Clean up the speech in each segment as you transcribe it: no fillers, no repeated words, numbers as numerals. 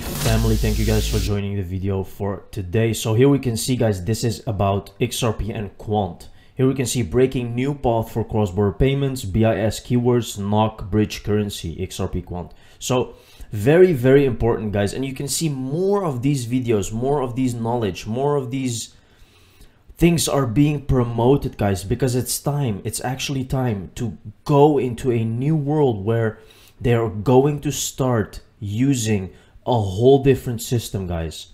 Family, thank you guys for joining the video for today. So here we can see, guys, this is about XRP and Quant. Here we can see breaking new path for cross-border payments, BIS keywords, NOK bridge currency, XRP Quant. So very, very important, guys. And you can see more of these videos, more of these knowledge, more of these things are being promoted, guys, because it's time. It's actually time to go into a new world where they're going to start using a whole different system, guys.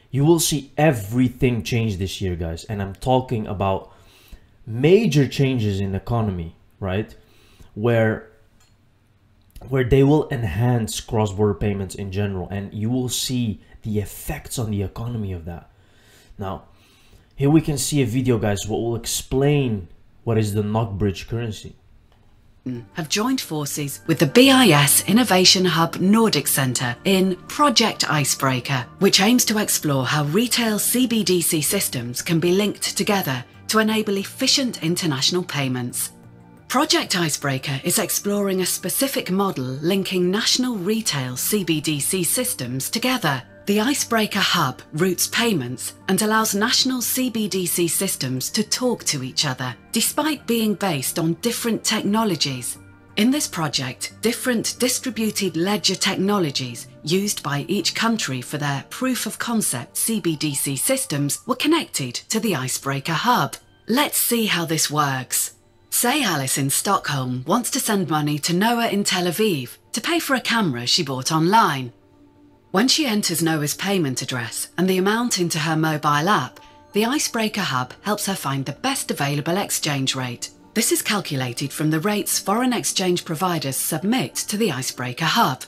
You will see everything change this year, guys, and I'm talking about major changes in economy, right? Where they will enhance cross-border payments in general, and you will see the effects on the economy of that. Now here we can see a video, guys, what will explain what is the NOK bridge currency. Have joined forces with the BIS Innovation Hub Nordic Centre in Project Icebreaker, which aims to explore how retail CBDC systems can be linked together to enable efficient international payments. Project Icebreaker is exploring a specific model linking national retail CBDC systems together. The Icebreaker Hub routes payments and allows national CBDC systems to talk to each other, despite being based on different technologies. In this project, different distributed ledger technologies used by each country for their proof-of-concept CBDC systems were connected to the Icebreaker Hub. Let's see how this works. Say Alice in Stockholm wants to send money to Noah in Tel Aviv to pay for a camera she bought online. When she enters Noah's payment address and the amount into her mobile app, the Icebreaker Hub helps her find the best available exchange rate. This is calculated from the rates foreign exchange providers submit to the Icebreaker Hub.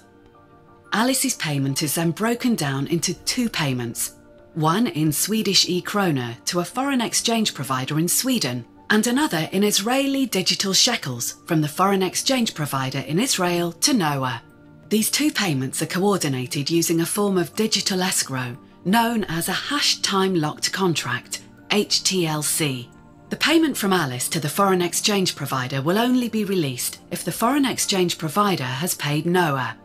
Alice's payment is then broken down into two payments, one in Swedish e-krona to a foreign exchange provider in Sweden, and another in Israeli digital shekels from the foreign exchange provider in Israel to Noah. These two payments are coordinated using a form of digital escrow known as a hash time locked contract, HTLC. The payment from Alice to the foreign exchange provider will only be released if the foreign exchange provider has paid Noah.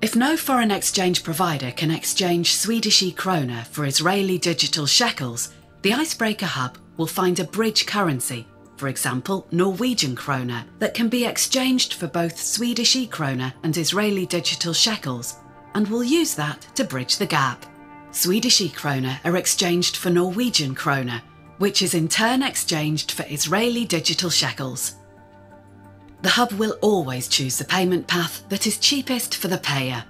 If no foreign exchange provider can exchange Swedish e-krona for Israeli digital shekels, the Icebreaker Hub will find a bridge currency, for example Norwegian krona, that can be exchanged for both Swedish e-krona and Israeli digital shekels, and will use that to bridge the gap. Swedish e-krona are exchanged for Norwegian krona, which is in turn exchanged for Israeli digital shekels. The hub will always choose the payment path that is cheapest for the payer.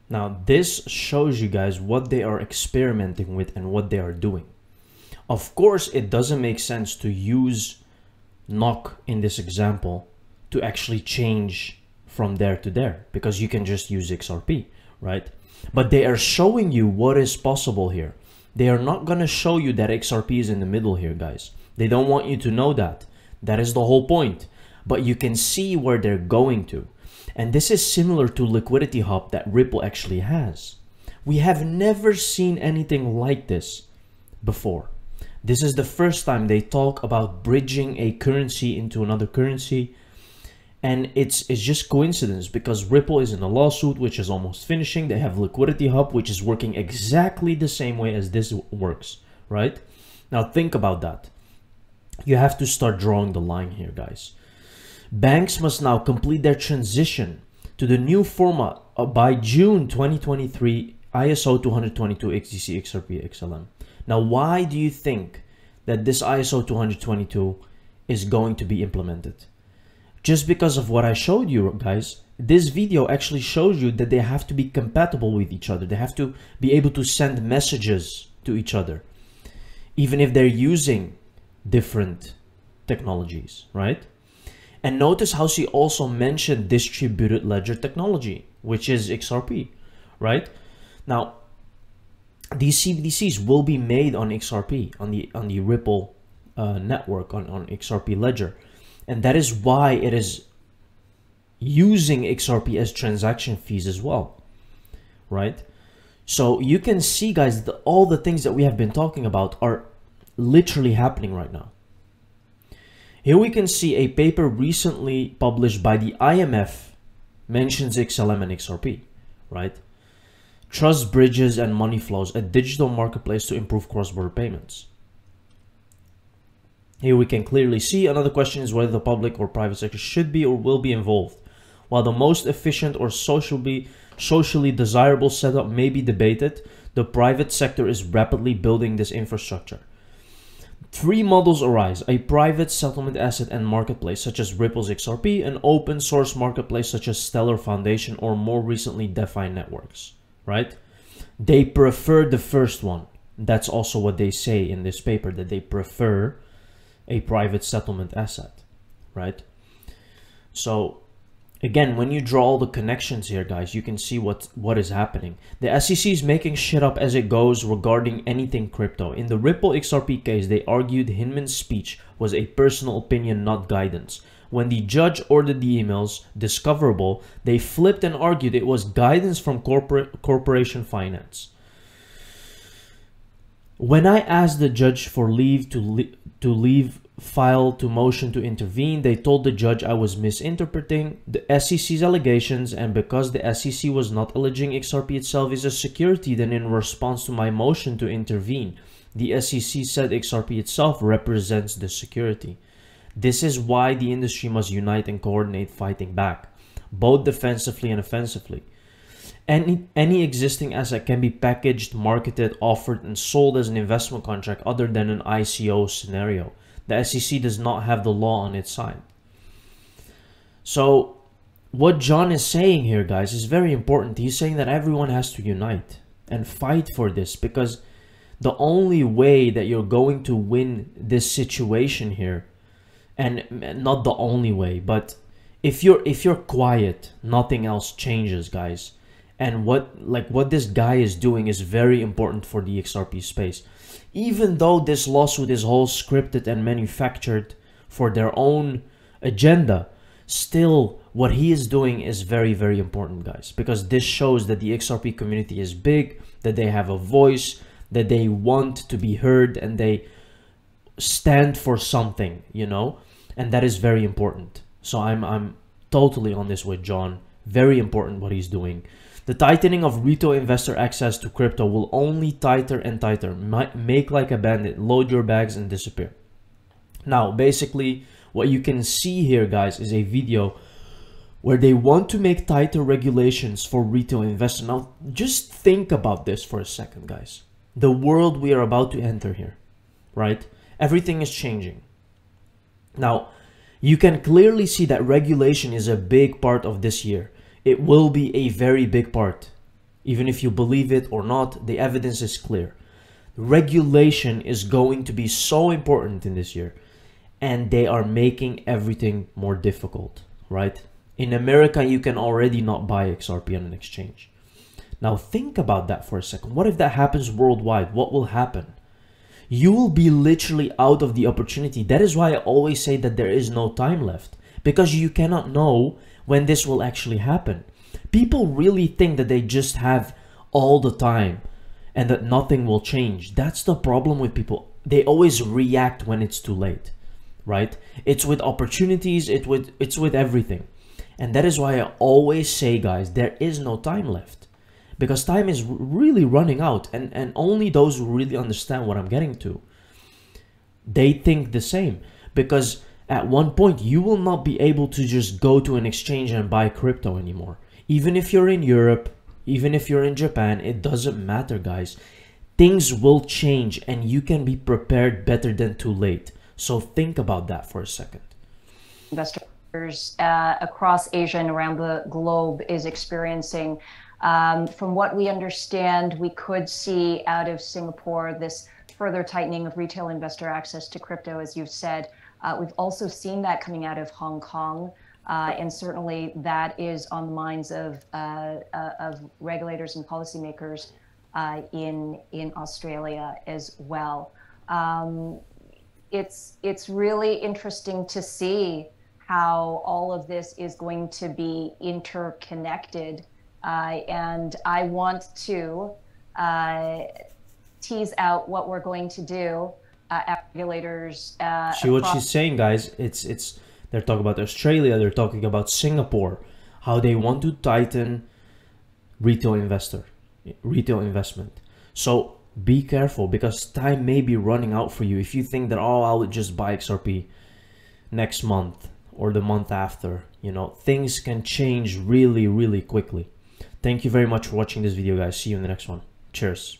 Now this shows you guys what they are experimenting with and what they are doing. Of course, it doesn't make sense to use NOK in this example to actually change from there to there, because you can just use XRP, right? But they are showing you what is possible here. They are not going to show you that XRP is in the middle here, guys. They don't want you to know that. That is the whole point. But you can see where they're going to. And this is similar to Liquidity Hub that Ripple actually has. We have never seen anything like this before. This is the first time they talk about bridging a currency into another currency. And it's just coincidence, because Ripple is in a lawsuit which is almost finishing. They have Liquidity Hub, which is working exactly the same way as this works, right? Now think about that. You have to start drawing the line here, guys. Banks must now complete their transition to the new format by June 2023 ISO 222 XDC XRP XLM. Now, why do you think that this ISO 222 is going to be implemented? Just because of what I showed you, guys. This video actually shows you that they have to be compatible with each other. They have to be able to send messages to each other, even if they're using different technologies, right? And notice how she also mentioned distributed ledger technology, which is XRP, right? Now, these CBDCs will be made on XRP, on the Ripple network, on XRP ledger. And that is why it is using XRP as transaction fees as well, right? So you can see, guys, all the things that we have been talking about are literally happening right now. Here we can see a paper recently published by the IMF mentions XLM and XRP, right? Trust bridges and money flows, a digital marketplace to improve cross-border payments. Here we can clearly see another question is whether the public or private sector should be or will be involved. While the most efficient or socially desirable setup may be debated, the private sector is rapidly building this infrastructure. Three models arise: a private settlement asset and marketplace such as Ripple's XRP, an open source marketplace such as Stellar Foundation, or more recently DeFi networks, right? They prefer the first one. That's also what they say in this paper, that they prefer a private settlement asset, right? So again, when you draw all the connections here, guys, you can see what is happening. The SEC is making shit up as it goes regarding anything crypto. In the Ripple XRP case, they argued Hinman's speech was a personal opinion, not guidance. When the judge ordered the emails discoverable, they flipped and argued it was guidance from corporation finance. When I asked the judge for leave to leave file to motion to intervene, they told the judge I was misinterpreting the SEC's allegations, and because the SEC was not alleging XRP itself is a security, then in response to my motion to intervene, the SEC said XRP itself represents the security. This is why the industry must unite and coordinate fighting back, both defensively and offensively. Any existing asset can be packaged, marketed, offered, and sold as an investment contract other than an ICO scenario. The SEC does not have the law on its side. So what John is saying here, guys, is very important. He's saying that everyone has to unite and fight for this, because the only way that you're going to win this situation here, and not the only way, but if you're quiet, nothing else changes, guys. And what this guy is doing is very important for the XRP space. Even though this lawsuit is all scripted and manufactured for their own agenda, still what he is doing is very, very important, guys, because this shows that the XRP community is big, that they have a voice, that they want to be heard, and they stand for something, you know, and that is very important. So I'm totally on this with John. Very important what he's doing. The tightening of retail investor access to crypto will only tighter and tighter. Make like a bandit, load your bags and disappear. Now, basically, what you can see here, guys, is a video where they want to make tighter regulations for retail investors. Now, just think about this for a second, guys. The world we are about to enter here, right? Everything is changing. Now, you can clearly see that regulation is a big part of this year. It will be a very big part. Even if you believe it or not, the evidence is clear. Regulation is going to be so important in this year, and they are making everything more difficult, right? In America, you can already not buy XRP on an exchange. Now think about that for a second. What if that happens worldwide? What will happen? You will be literally out of the opportunity. That is why I always say that there is no time left, because you cannot know when this will actually happen. People really think that they just have all the time and that nothing will change. That's the problem with people. They always react when it's too late, right? It's with opportunities, it's with everything. And that is why I always say, guys, there is no time left, because time is really running out, and only those who really understand what I'm getting to, they think the same. Because at one point, you will not be able to just go to an exchange and buy crypto anymore. Even if you're in Europe, even if you're in Japan, it doesn't matter, guys. Things will change, and you can be prepared better than too late. So think about that for a second. Investors across Asia and around the globe is experiencing. From what we understand, we could see out of Singapore this further tightening of retail investor access to crypto, as you've said. We've also seen that coming out of Hong Kong, and certainly that is on the minds of regulators and policymakers in Australia as well. It's really interesting to see how all of this is going to be interconnected, and I want to tease out what we're going to do. Regulators. See what she's saying, guys. It's they're talking about Australia. They're talking about Singapore. How they want to tighten retail investment. So be careful, because time may be running out for you. If you think that, oh, I'll just buy XRP next month or the month after, you know, things can change really, really quickly. Thank you very much for watching this video, guys. See you in the next one. Cheers.